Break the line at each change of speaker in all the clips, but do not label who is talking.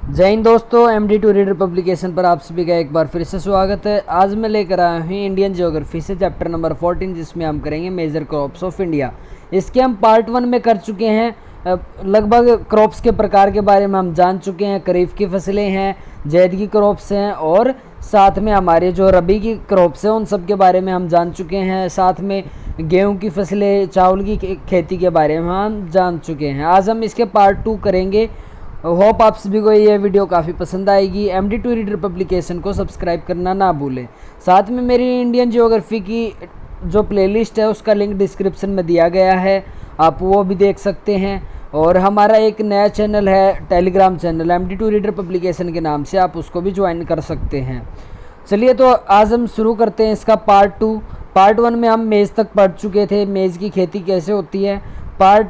जय हिंद दोस्तों, MD2 reader publication पर आप सभी का एक बार फिर से स्वागत है। आज मैं लेकर आया हूँ इंडियन ज्योग्राफी से चैप्टर नंबर 14, जिसमें हम करेंगे मेजर क्रॉप्स ऑफ इंडिया। इसके हम पार्ट 1 में कर चुके हैं। लगभग क्रॉप्स के प्रकार के बारे में हम जान चुके हैं। खरीफ की फसलें हैं, जैद की क्रॉप्स हैं और साथ में हमारे जो रबी की क्रॉप्स हैं उन सब के बारे में हम जान चुके हैं। साथ में गेहूं की फसलें, चावल की खेती के बारे में हम जान चुके हैं। आज हम इसके पार्ट 2 करेंगे। होप आप सभी को ये वीडियो काफ़ी पसंद आएगी। MD2 रीडर पब्लिकेशन को सब्सक्राइब करना ना भूलें। साथ में मेरी इंडियन ज्योग्राफी की जो प्लेलिस्ट है उसका लिंक डिस्क्रिप्शन में दिया गया है, आप वो भी देख सकते हैं। और हमारा एक नया चैनल है, Telegram channel MD2 reader publication के नाम से, आप उसको भी ज्वाइन कर सकते हैं। चलिए तो आज हम शुरू करते हैं इसका पार्ट 2। पार्ट 1 में हम मेज़ तक पढ़ चुके थे, मेज़ की खेती कैसे होती है। पार्ट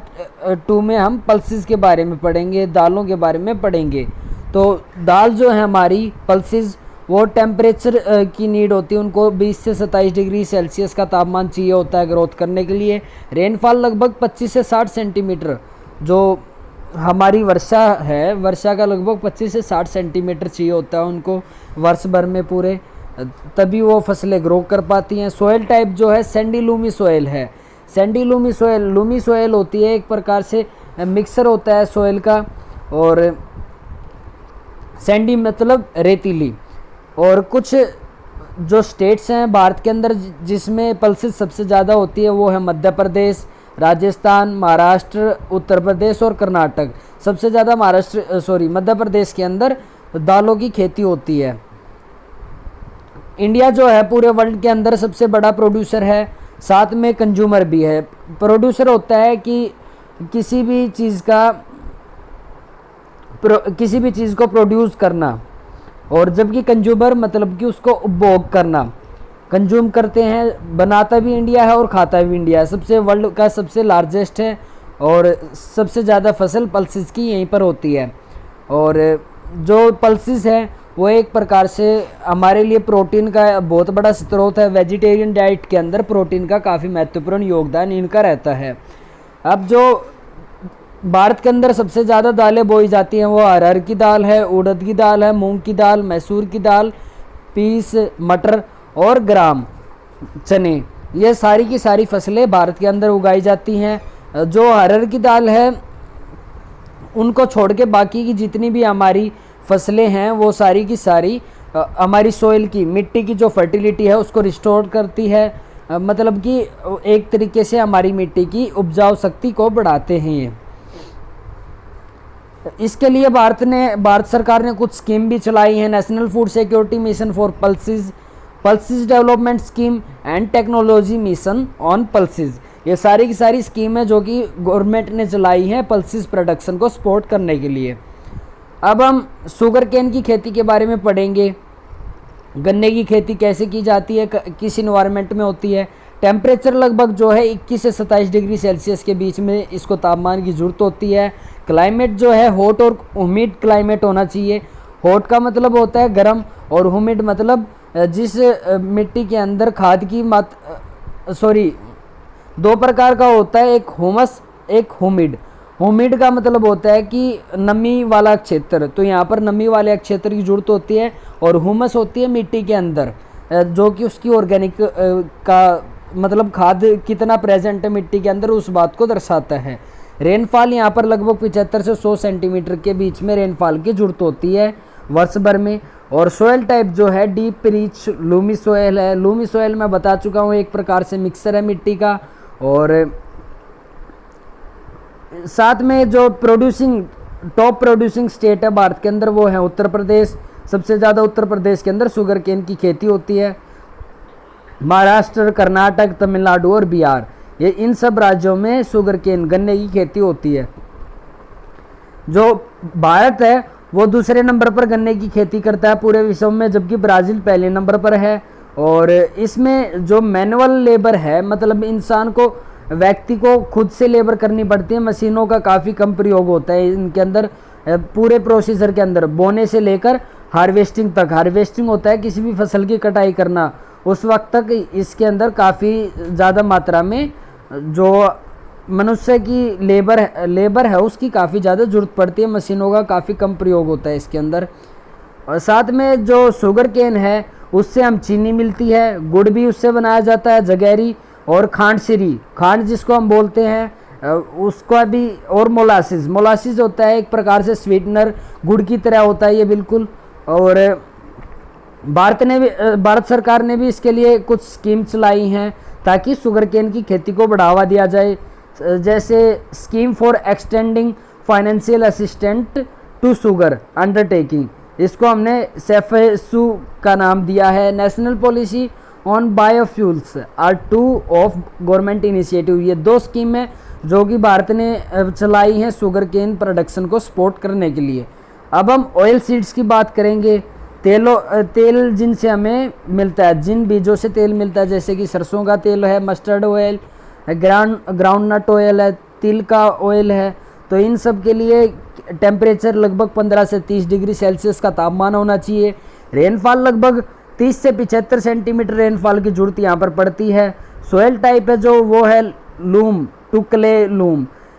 2 में हम पल्सेस के बारे में पढ़ेंगे, दालों के बारे में पढ़ेंगे। तो दाल जो है हमारी पल्सेस, वो टेम्परेचर की नीड होती है, उनको 20 से 27 डिग्री सेल्सियस का तापमान चाहिए होता है ग्रोथ करने के लिए। रेनफॉल लगभग 25 से 60 सेंटीमीटर, जो हमारी वर्षा है, वर्षा का लगभग 25 से 60 सेंटीमीटर चाहिए होता है उनको वर्ष भर में पूरे, तभी वो फसलें ग्रो कर पाती हैं। सोयल टाइप जो है सैंडी लूमी सोयल है। सैंडी लूमी सोयल होती है, एक प्रकार से मिक्सर होता है सोयल का। और सैंडी मतलब रेतीली। और कुछ जो स्टेट्स हैं भारत के अंदर जिसमें पल्सेस सबसे ज़्यादा होती है वो है मध्य प्रदेश, राजस्थान, महाराष्ट्र, उत्तर प्रदेश और कर्नाटक। सबसे ज़्यादा मध्य प्रदेश के अंदर दालों की खेती होती है। इंडिया जो है पूरे वर्ल्ड के अंदर सबसे बड़ा प्रोड्यूसर है, साथ में कंज्यूमर भी है। प्रोड्यूसर होता है कि किसी भी चीज़ को प्रोड्यूस करना, और जबकि कंज्यूमर मतलब कि उसको उपभोग करना। कंज्यूम करते हैं, बनाता भी इंडिया है और खाता भी इंडिया है। सबसे वर्ल्ड का सबसे लार्जेस्ट है और सबसे ज़्यादा फसल पल्सेस की यहीं पर होती है। और जो पल्सेस है वो एक प्रकार से हमारे लिए प्रोटीन का बहुत बड़ा स्रोत है। वेजिटेरियन डाइट के अंदर प्रोटीन का काफ़ी महत्वपूर्ण योगदान इनका रहता है। अब जो भारत के अंदर सबसे ज़्यादा दालें बोई जाती हैं वो अरहर की दाल है, उड़द की दाल है, मूंग की दाल, मैसूर की दाल, पीस, मटर और ग्राम चने। ये सारी की सारी फसलें भारत के अंदर उगाई जाती हैं। जो अरहर की दाल है उनको छोड़ के बाकी की जितनी भी हमारी फसलें हैं वो सारी की सारी हमारी सोइल की, मिट्टी की जो फर्टिलिटी है उसको रिस्टोर करती है। मतलब कि एक तरीके से हमारी मिट्टी की उपजाऊ शक्ति को बढ़ाते हैं ये। इसके लिए भारत सरकार ने कुछ स्कीम भी चलाई है। National food security mission for pulses development scheme and technology mission on pulses. ये सारी की सारी स्कीम है जो कि गवर्नमेंट ने चलाई है पल्सेस प्रोडक्शन को सपोर्ट करने के लिए। अब हम शुगर केन की खेती के बारे में पढ़ेंगे। गन्ने की खेती कैसे की जाती है, किस इन्वायरमेंट में होती है। टेम्परेचर लगभग जो है 21 से 27 डिग्री सेल्सियस के बीच में इसको तापमान की ज़रूरत होती है। क्लाइमेट जो है हॉट और ह्यूमिड क्लाइमेट होना चाहिए। हॉट का मतलब होता है गर्म, और ह्यूमिड मतलब जिस मिट्टी के अंदर खाद की दो प्रकार का होता है, एक ह्यूमस, एक ह्यूमिड। ह्यूमिड का मतलब होता है कि नमी वाला क्षेत्र, तो यहाँ पर नमी वाले क्षेत्र की जरूरत होती है। और ह्यूमस होती है मिट्टी के अंदर, जो कि उसकी ऑर्गेनिक का मतलब खाद कितना प्रेजेंट है मिट्टी के अंदर उस बात को दर्शाता है। रेनफॉल यहाँ पर लगभग 75 से 100 सेंटीमीटर के बीच में रेनफॉल की जरूरत होती है वर्ष भर में। और सोयल टाइप जो है डीप रिच लूमी सोयल है। लूमी सोयल मैं बता चुका हूँ, एक प्रकार से मिक्सर है मिट्टी का। और साथ में जो टॉप प्रोड्यूसिंग स्टेट है भारत के अंदर वो है उत्तर प्रदेश। सबसे ज़्यादा उत्तर प्रदेश के अंदर शुगर केन की खेती होती है। महाराष्ट्र, कर्नाटक, तमिलनाडु और बिहार, ये इन सब राज्यों में शुगर केन गन्ने की खेती होती है। जो भारत है वो दूसरे नंबर पर गन्ने की खेती करता है पूरे विश्व में, जबकि ब्राज़ील पहले नंबर पर है। और इसमें जो मैनुअल लेबर है, मतलब इंसान को, व्यक्ति को खुद से लेबर करनी पड़ती है, मशीनों का काफ़ी कम प्रयोग होता है इनके अंदर। पूरे प्रोसीजर के अंदर बोने से लेकर हार्वेस्टिंग तक, हार्वेस्टिंग होता है किसी भी फसल की कटाई करना, उस वक्त तक इसके अंदर काफ़ी ज़्यादा मात्रा में जो मनुष्य की लेबर है उसकी काफ़ी ज़्यादा ज़रूरत पड़ती है, मशीनों का काफ़ी कम प्रयोग होता है इसके अंदर। और साथ में जो शुगर केन है उससे हम चीनी मिलती है, गुड़ भी उससे बनाया जाता है, जगैरी और खांड जिसको हम बोलते हैं उसका भी, और मोलासिस होता है एक प्रकार से स्वीटनर, गुड़ की तरह होता है ये बिल्कुल। और भारत सरकार ने भी इसके लिए कुछ स्कीम चलाई हैं ताकि शुगर केन की खेती को बढ़ावा दिया जाए, जैसे scheme for extending financial assistant to sugar undertaking, इसको हमने सेफेसू का नाम दिया है। National policy on biofuels are two of government initiative, ये 2 स्कीम है जो कि भारत ने चलाई हैं शुगर केन प्रोडक्शन को सपोर्ट करने के लिए। अब हम ऑयल सीड्स की बात करेंगे। तेल जिनसे हमें मिलता है, जिन बीजों से तेल मिलता है, जैसे कि सरसों का तेल है, mustard oil, groundnut oil है, तिल का ऑयल है। तो इन सब के लिए टेम्परेचर लगभग 15 से 30 डिग्री सेल्सियस का तापमान होना चाहिए। रेनफॉल लगभग 30 से 75 सेंटीमीटर रेनफॉल की जरूरत यहाँ पर पड़ती है। सोयल टाइप है जो वो है लूम टू क्ले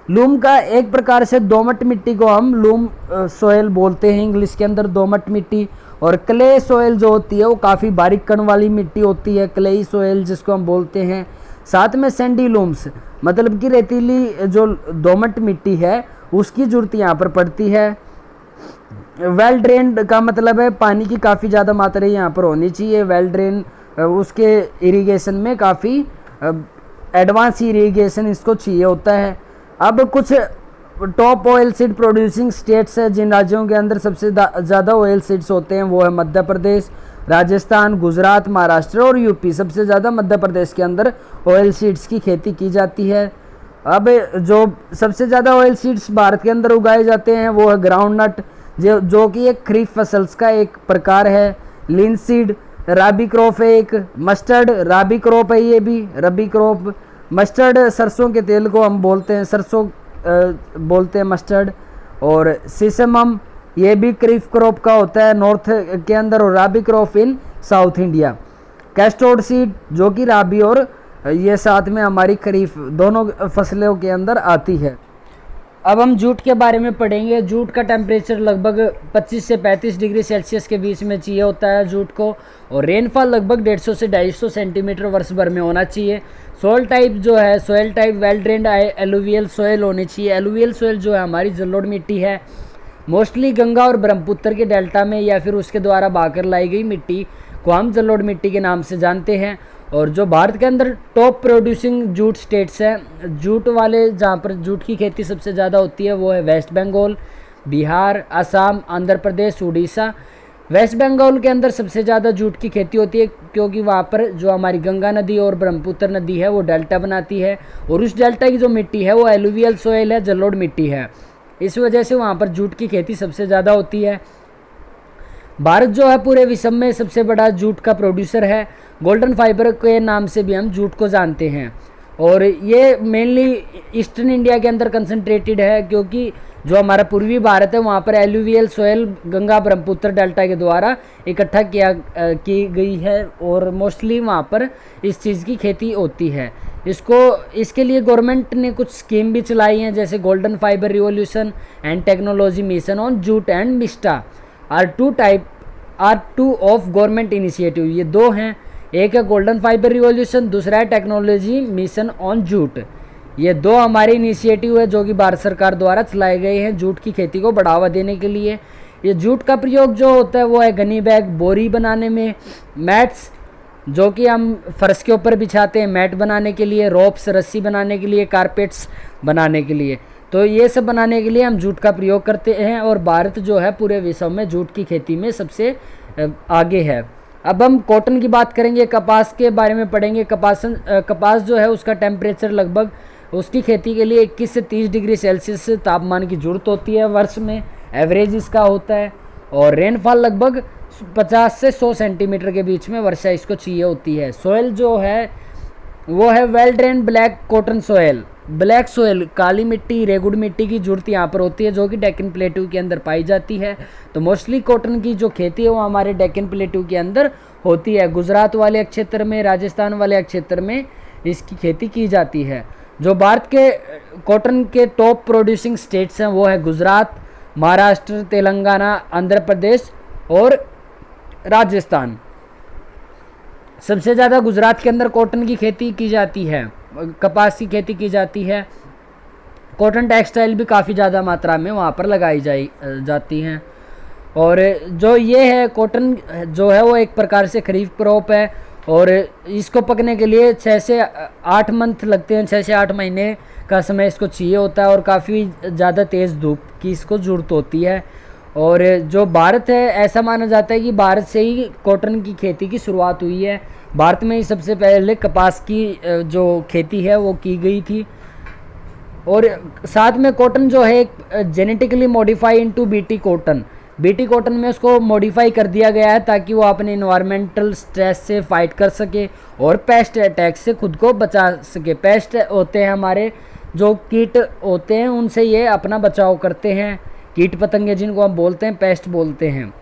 लूम का एक प्रकार से दोमट मिट्टी को हम लूम सोयल बोलते हैं इंग्लिश के अंदर, दोमट मिट्टी। और क्ले सोयल जो होती है वो काफ़ी बारीक कण वाली मिट्टी होती है, क्लेई सोयल जिसको हम बोलते हैं। साथ में सैंडी लूम्स मतलब कि रेतीली जो दोमट मिट्टी है उसकी जरूरत यहाँ पर पड़ती है। वेल ड्रेन्ड का मतलब है पानी की काफ़ी ज़्यादा मात्रा यहाँ पर होनी चाहिए। वेल ड्रेन उसके इरिगेशन में काफ़ी एडवांस इरिगेशन इसको चाहिए होता है। अब कुछ top oil seed producing states है, जिन राज्यों के अंदर सबसे ज़्यादा ऑयल सीड्स होते हैं वो है मध्य प्रदेश, राजस्थान, गुजरात, महाराष्ट्र और यूपी। सबसे ज़्यादा मध्य प्रदेश के अंदर ऑयल सीड्स की खेती की जाती है। अब जो सबसे ज़्यादा ऑयल सीड्स भारत के अंदर उगाए जाते हैं वो है ग्राउंड नट, जो कि एक खरीफ फसल्स का एक प्रकार है। लिनसीड राबी क्रॉप है एक। मस्टर्ड राबी क्रॉप है, ये भी रबी क्रॉप। मस्टर्ड सरसों के तेल को हम बोलते हैं, सरसों बोलते हैं मस्टर्ड। और सीसमम ये भी खरीफ क्रॉप का होता है नॉर्थ के अंदर, और rabi crop in South India. Castor seed जो कि राबी और ये साथ में हमारी खरीफ दोनों फसलों के अंदर आती है। अब हम जूट के बारे में पढ़ेंगे। जूट का टेम्परेचर लगभग 25 से 35 डिग्री सेल्सियस के बीच में चाहिए होता है जूट को, और रेनफॉल लगभग 150 से 250 सेंटीमीटर वर्ष भर में होना चाहिए। सोयल टाइप जो है, soil type well drained alluvial soil होनी चाहिए। एलुवियल सोयल जो है हमारी जलोढ़ मिट्टी है, मोस्टली गंगा और ब्रह्मपुत्र के डेल्टा में या फिर उसके द्वारा बहाकर लाई गई मिट्टी को हम जलोढ़ मिट्टी के नाम से जानते हैं। और जो भारत के अंदर टॉप प्रोड्यूसिंग जूट स्टेट्स हैं, जूट वाले जहाँ पर जूट की खेती सबसे ज़्यादा होती है वो है वेस्ट बंगाल, बिहार, असम, आंध्र प्रदेश, उड़ीसा। वेस्ट बंगाल के अंदर सबसे ज़्यादा जूट की खेती होती है क्योंकि वहाँ पर जो हमारी गंगा नदी और ब्रह्मपुत्र नदी है वो डेल्टा बनाती है, और उस डेल्टा की जो मिट्टी है वो एलुवियल सोयल है, जलोढ़ मिट्टी है। इस वजह से वहाँ पर जूट की खेती सबसे ज़्यादा होती है। भारत जो है पूरे विश्व में सबसे बड़ा जूट का प्रोड्यूसर है। गोल्डन फाइबर के नाम से भी हम जूट को जानते हैं, और ये मेनली ईस्टर्न इंडिया के अंदर कंसंट्रेटेड है क्योंकि जो हमारा पूर्वी भारत है वहाँ पर alluvial soil Ganga Brahmaputra delta के द्वारा इकट्ठा की गई है, और मोस्टली वहाँ पर इस चीज़ की खेती होती है। इसके लिए गवर्नमेंट ने कुछ स्कीम भी चलाई हैं, जैसे golden fibre revolution and technology mission on jute and मिस्टा are two of government initiative. ये 2 हैं, एक है गोल्डन फाइबर रिवॉल्यूशन, दूसरा है टेक्नोलॉजी मिशन ऑन जूट। ये 2 हमारे इनिशिएटिव है जो कि भारत सरकार द्वारा चलाए गए हैं जूट की खेती को बढ़ावा देने के लिए। ये जूट का प्रयोग जो होता है वो है गनी बैग, बोरी बनाने में, मैट्स जो कि हम फर्श के ऊपर बिछाते हैं मैट बनाने के लिए, रोप्स रस्सी बनाने के लिए, कारपेट्स बनाने के लिए। तो ये सब बनाने के लिए हम जूट का प्रयोग करते हैं, और भारत जो है पूरे विश्व में जूट की खेती में सबसे आगे है। अब हम कॉटन की बात करेंगे, कपास के बारे में पढ़ेंगे। कपास जो है उसका टेम्परेचर लगभग उसकी खेती के लिए 21 से 30 डिग्री सेल्सियस तापमान की ज़रूरत होती है वर्ष में, एवरेज इसका होता है। और रेनफॉल लगभग 50 से 100 सेंटीमीटर के बीच में वर्षा इसको चाहिए होती है। सोयल जो है वो है well drained black cotton soil. Black soil काली मिट्टी, रेगुड़ मिट्टी की जरूरत यहाँ पर होती है जो कि डेक्कन प्लेट्यू के अंदर पाई जाती है। तो मोस्टली कॉटन की जो खेती है वो हमारे डेक्कन प्लेट्यू के अंदर होती है। गुजरात वाले क्षेत्र में, राजस्थान वाले क्षेत्र में इसकी खेती की जाती है। जो भारत के कॉटन के टॉप प्रोड्यूसिंग स्टेट्स हैं वो है गुजरात, महाराष्ट्र, तेलंगाना, आंध्र प्रदेश और राजस्थान। सबसे ज़्यादा गुजरात के अंदर कॉटन की खेती की जाती है, कपास की खेती की जाती है। कॉटन टेक्सटाइल भी काफ़ी ज़्यादा मात्रा में वहाँ पर लगाई जाती हैं। और जो ये है कॉटन जो है वो एक प्रकार से खरीफ क्रॉप है और इसको पकने के लिए 6 से 8 मंथ लगते हैं, 6 से 8 महीने का समय इसको चाहिए होता है और काफ़ी ज़्यादा तेज़ धूप की इसको ज़रूरत होती है। और जो भारत है, ऐसा माना जाता है कि भारत से ही कॉटन की खेती की शुरुआत हुई है। भारत में ही सबसे पहले कपास की जो खेती है वो की गई थी। और साथ में कॉटन जो है एक genetically modify into BT cotton, BT cotton में उसको मॉडिफाई कर दिया गया है ताकि वो अपने इन्वायरमेंटल स्ट्रेस से फाइट कर सके और पेस्ट अटैक से खुद को बचा सके। पेस्ट होते हैं हमारे जो कीट होते हैं, उनसे ये अपना बचाव करते हैं। कीट पतंगे जिनको हम बोलते हैं, पेस्ट बोलते हैं।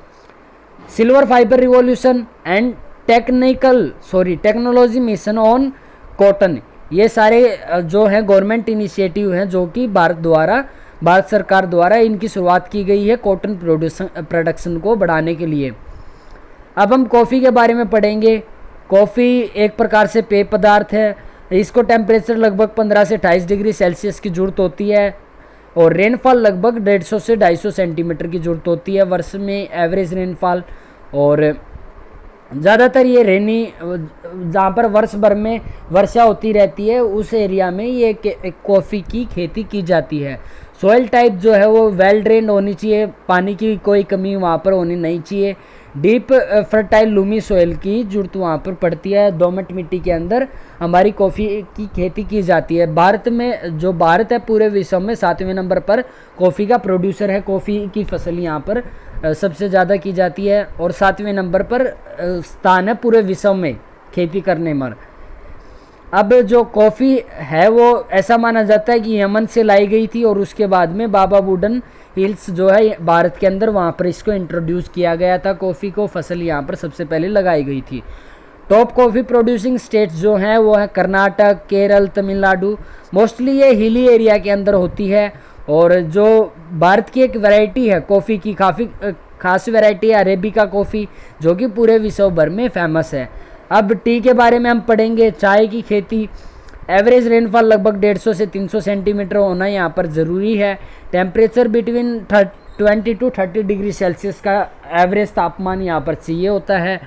Silver fibre revolution and technology mission on cotton, ये सारे जो हैं गवर्नमेंट इनिशिएटिव हैं जो कि भारत सरकार द्वारा इनकी शुरुआत की गई है कॉटन प्रोडक्शन को बढ़ाने के लिए। अब हम कॉफ़ी के बारे में पढ़ेंगे। कॉफ़ी एक प्रकार से पेय पदार्थ है। इसको टेम्परेचर लगभग 15 से 28 डिग्री सेल्सियस की ज़रूरत होती है और रेनफॉल लगभग 150 से 250 सेंटीमीटर की ज़रूरत होती है वर्ष में एवरेज रेनफॉल। और ज़्यादातर ये रेनी जहाँ पर वर्ष भर में वर्षा होती रहती है उस एरिया में ये कॉफ़ी की खेती की जाती है। सॉइल टाइप जो है वो वेल ड्रेन्ड होनी चाहिए, पानी की कोई कमी वहाँ पर होनी नहीं चाहिए। डीप फर्टाइल लूमी सॉइल की जरूरत वहाँ पर पड़ती है। दोमट मिट्टी के अंदर हमारी कॉफ़ी की खेती की जाती है। भारत है पूरे विश्व में 7वें नंबर पर कॉफ़ी का प्रोड्यूसर है। कॉफ़ी की फसल यहाँ पर सबसे ज़्यादा की जाती है और 7वें नंबर पर स्थान है पूरे विश्व में खेती करने में। अब जो कॉफ़ी है वो ऐसा माना जाता है कि यमन से लाई गई थी और उसके बाद में बाबा वुडन हिल्स जो है भारत के अंदर, वहाँ पर इसको इंट्रोड्यूस किया गया था। कॉफ़ी को फसल यहाँ पर सबसे पहले लगाई गई थी। टॉप कॉफ़ी प्रोड्यूसिंग स्टेट्स जो हैं वो है कर्नाटक, केरल, तमिलनाडु। मोस्टली ये हिली एरिया के अंदर होती है। और जो भारत की एक वैरायटी है कॉफ़ी की, काफ़ी खास वैरायटी है अरेबिका कॉफ़ी, जो कि पूरे विश्व भर में फेमस है। अब टी के बारे में हम पढ़ेंगे। चाय की खेती, एवरेज रेनफॉल लगभग 150 से 300 सेंटीमीटर होना यहाँ पर ज़रूरी है। Temperature between 20 to 30 degree Celsius का एवरेज तापमान यहाँ पर चाहिए होता है।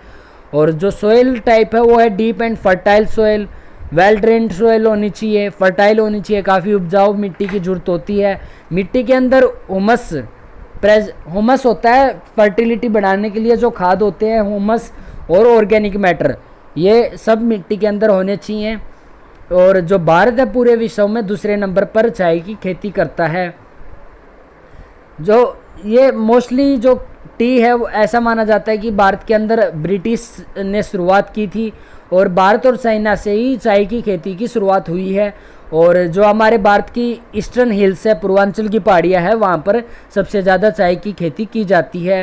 और जो सोइल टाइप है वो है deep and fertile soil, well drained soil होनी चाहिए, फर्टाइल होनी चाहिए, काफ़ी उपजाऊ मिट्टी की ज़रूरत होती है। मिट्टी के अंदर हुमस होता है फर्टिलिटी बढ़ाने के लिए। जो खाद होते हैं हुमस और ऑर्गेनिक मैटर, ये सब मिट्टी के अंदर होने चाहिए। और जो भारत है पूरे विश्व में दूसरे नंबर पर चाय की खेती करता है। जो ये मोस्टली जो टी है वो ऐसा माना जाता है कि भारत के अंदर ब्रिटिश ने शुरुआत की थी और भारत और चाइना से ही चाय की खेती की शुरुआत हुई है। और जो हमारे भारत की ईस्टर्न हिल्स है, पूर्वांचल की पहाड़ियाँ है, वहाँ पर सबसे ज़्यादा चाय की खेती की जाती है।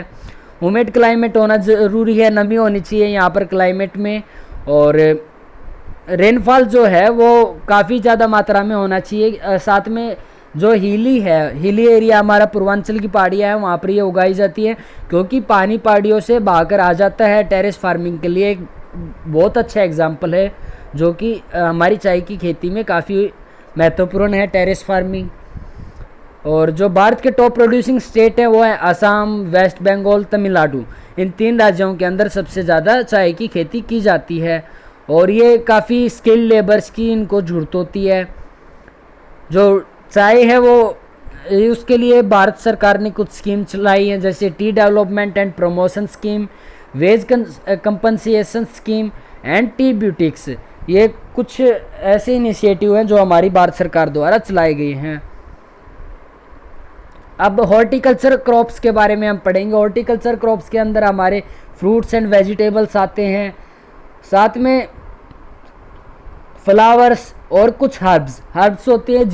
ह्यूमिड क्लाइमेट होना ज़रूरी है, नमी होनी चाहिए यहाँ पर क्लाइमेट में। और रेनफॉल जो है वो काफ़ी ज़्यादा मात्रा में होना चाहिए। साथ में जो हिली एरिया हमारा पूर्वांचल की पहाड़ियाँ है, वहाँ पर ये उगाई जाती है क्योंकि पानी पहाड़ियों से बहाकर आ जाता है। टेरेस फार्मिंग के लिए एक बहुत अच्छा एग्जाम्पल है जो कि हमारी चाय की खेती में काफ़ी महत्वपूर्ण है, टेरेस फार्मिंग। और जो भारत के टॉप प्रोड्यूसिंग स्टेट है वो है असम, वेस्ट बंगाल, तमिलनाडु। इन 3 राज्यों के अंदर सबसे ज़्यादा चाय की खेती की जाती है और ये काफ़ी स्किल्ड लेबर्स की इनको ज़रूरत होती है। जो चाय है वो उसके लिए भारत सरकार ने कुछ स्कीम चलाई हैं, जैसे tea development and promotion scheme, wage compensation scheme and tea boutiques. ये कुछ ऐसे इनिशिएटिव हैं जो हमारी भारत सरकार द्वारा चलाई गई हैं। अब हॉर्टिकल्चर क्रॉप्स के बारे में हम पढ़ेंगे। हॉर्टिकल्चर क्रॉप्स के अंदर हमारे फ्रूट्स एंड वेजिटेबल्स आते हैं, साथ में फ्लावर्स और कुछ हर्ब्स होती हैं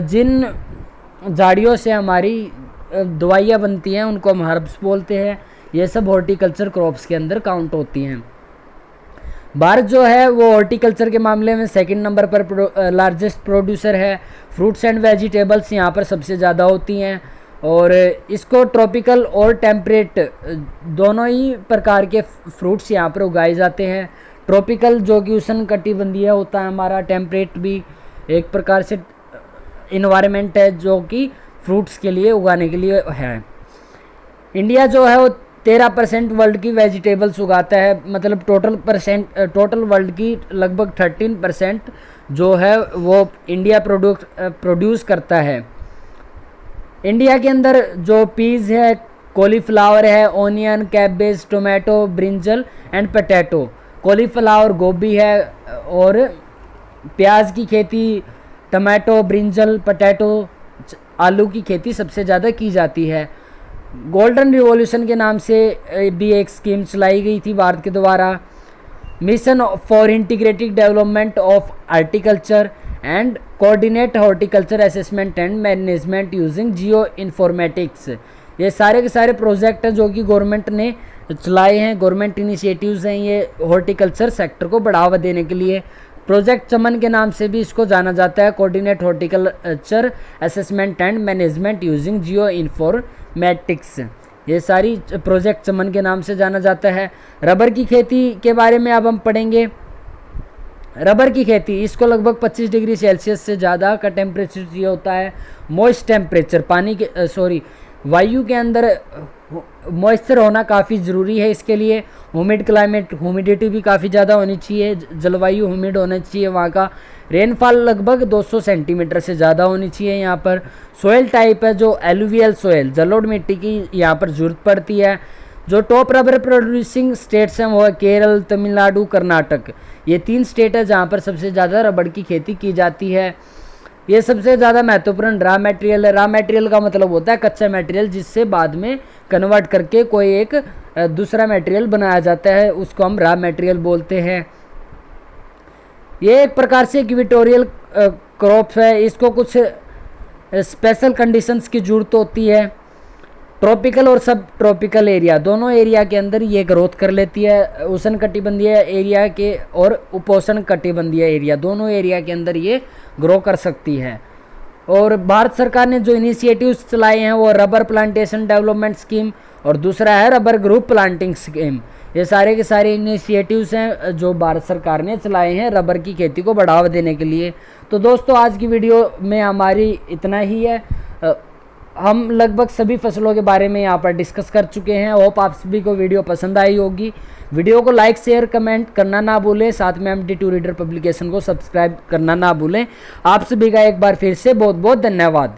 जिन झाड़ियों से हमारी दवाइयाँ बनती हैं, उनको हम हर्ब्स बोलते हैं। ये सब हॉर्टिकल्चर क्रॉप्स के अंदर काउंट होती हैं। भारत जो है वो हॉर्टिकल्चर के मामले में सेकंड नंबर पर लार्जेस्ट प्रोड्यूसर है। फ्रूट्स एंड वेजिटेबल्स यहाँ पर सबसे ज़्यादा होती हैं और इसको ट्रॉपिकल और टेम्परेट दोनों ही प्रकार के फ्रूट्स यहाँ पर उगाए जाते हैं। ट्रॉपिकल जो कि उष्णकटिबंधीय होता है हमारा, टेम्परेट भी एक प्रकार से इन्वायरमेंट है जो कि फ्रूट्स के लिए उगाने के लिए है। इंडिया जो है वो 13% वर्ल्ड की वेजिटेबल्स उगाता है, मतलब टोटल वर्ल्ड की लगभग 13% जो है वो इंडिया प्रोड्यूस करता है। इंडिया के अंदर जो पीज है, कॉलीफ्लावर है, onion, cabbage, tomato, brinjal and potato. Cauliflower गोभी है और प्याज की खेती, टमाटो, ब्रिंजल, पोटैटो, आलू की खेती सबसे ज़्यादा की जाती है। गोल्डन रिवॉल्यूशन के नाम से भी एक स्कीम चलाई गई थी भारत के द्वारा, mission for integrated development of horticulture and coordinate horticulture assessment and management using geo informatics. ये सारे के सारे प्रोजेक्ट हैं जो कि गवर्नमेंट ने चलाए हैं, गवर्नमेंट इनिशिएटिव्स हैं ये हॉर्टिकल्चर सेक्टर को बढ़ावा देने के लिए। प्रोजेक्ट चमन के नाम से भी इसको जाना जाता है, coordinate horticulture assessment and management using geo informatics. ये सारी प्रोजेक्ट चमन के नाम से जाना जाता है। रबर की खेती के बारे में अब हम पढ़ेंगे। रबर की खेती, इसको लगभग 25 डिग्री सेल्सियस से ज़्यादा का टेम्परेचर चाहिए होता है। मॉइस्ट टेम्परेचर, वायु के अंदर मॉइस्चर होना काफ़ी ज़रूरी है इसके लिए। ह्यूमिड क्लाइमेट, ह्यूमिडिटी भी काफ़ी ज़्यादा होनी चाहिए, जलवायु ह्यूमिड होना चाहिए वहाँ का। रेनफॉल लगभग 200 सेंटीमीटर से ज़्यादा होनी चाहिए यहाँ पर। सोयल टाइप है जो एलुवियल सोयल, जलोढ़ मिट्टी की यहाँ पर ज़रूरत पड़ती है। जो टॉप रबर प्रोड्यूसिंग स्टेट्स हैं वो है केरल, तमिलनाडु, कर्नाटक। ये 3 स्टेट है जहाँ पर सबसे ज़्यादा रबड़ की खेती की जाती है। ये सबसे ज़्यादा महत्वपूर्ण रॉ मटेरियल है। रॉ मटेरियल का मतलब होता है कच्चा मटेरियल जिससे बाद में कन्वर्ट करके कोई एक दूसरा मटेरियल बनाया जाता है, उसको हम रॉ मटेरियल बोलते हैं। ये एक प्रकार से इक्वेटोरियल क्रॉप है, इसको कुछ स्पेशल कंडीशंस की ज़रूरत होती है। ट्रॉपिकल और सब ट्रॉपिकल एरिया दोनों एरिया के अंदर ये ग्रोथ कर लेती है। उष्णकटिबंधीय एरिया के और उपोष्णकटिबंधीय एरिया दोनों एरिया के अंदर ये ग्रो कर सकती है। और भारत सरकार ने जो इनिशिएटिव्स चलाए हैं वो रबर प्लांटेशन डेवलपमेंट स्कीम और दूसरा है रबर ग्रुप प्लांटिंग स्कीम। ये सारे के सारे इनिशिएटिव्स हैं जो भारत सरकार ने चलाए हैं रबर की खेती को बढ़ावा देने के लिए। तो दोस्तों आज की वीडियो में हमारी इतना ही है। हम लगभग सभी फसलों के बारे में यहाँ पर डिस्कस कर चुके हैं। होप आप सभी को वीडियो पसंद आई होगी। वीडियो को लाइक शेयर कमेंट करना ना भूलें, साथ में MD2 रीडर पब्लिकेशन को सब्सक्राइब करना ना भूलें। आप सभी का एक बार फिर से बहुत बहुत धन्यवाद।